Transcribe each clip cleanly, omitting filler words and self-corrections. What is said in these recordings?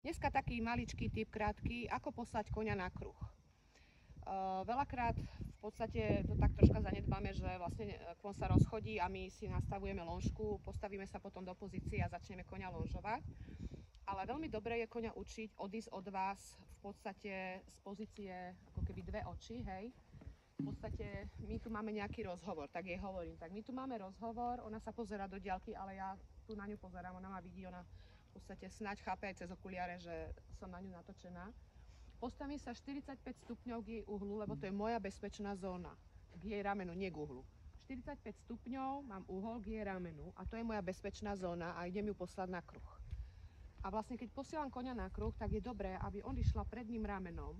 Dneska taký maličký tip krátky, ako poslať koňa na kruh. Veľakrát v podstate to tak troška zanedbáme, že vlastne kôň sa rozchodí a my si nastavujeme lonžku, postavíme sa potom do pozície a začneme koňa lonžovať. Ale veľmi dobre je koňa učiť odísť od vás v podstate z pozície ako keby dve oči, hej. V podstate my tu máme nejaký rozhovor, tak jej hovorím, tak my tu máme rozhovor, ona sa pozerá do diaľky, ale ja tu na ňu pozerám, ona ma vidí, ona v podstate snáď chápe aj cez okuliare, že som na ňu natočená. Postavím sa 45 stupňov k jej uhlu, lebo to je moja bezpečná zóna, k jej ramenu, nie k uhlu. 45 stupňov mám uhol k jej ramenu a to je moja bezpečná zóna a idem ju poslať na kruh. A vlastne keď posielam koňa na kruh, tak je dobré, aby on išla predným ramenom,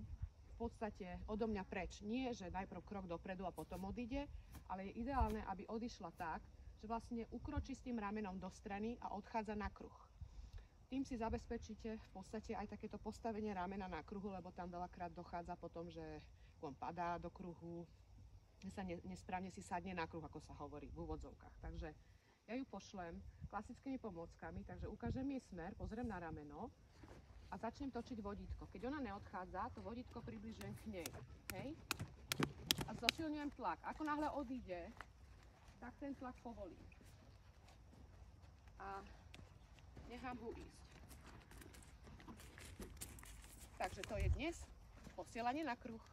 v podstate odo mňa preč. Nie, že najprv krok dopredu a potom odíde, ale je ideálne, aby odišla tak, že vlastne ukročí s tým ramenom do strany a odchádza na kruh. Tým si zabezpečíte v podstate aj takéto postavenie ramena na kruhu, lebo tam veľakrát dochádza potom, že on padá do kruhu, sa nesprávne si sadne na kruh, ako sa hovorí v úvodzovkách. Takže ja ju pošlem klasickými pomôckami, takže ukážem jej smer, pozriem na rameno a začnem točiť vodítko. Keď ona neodchádza, to vodítko približujem k nej, hej? A zosilňujem tlak. Ako náhle odíde, tak ten tlak povolím. A nechám ho ísť. Takže to je dnes posielanie na kruh.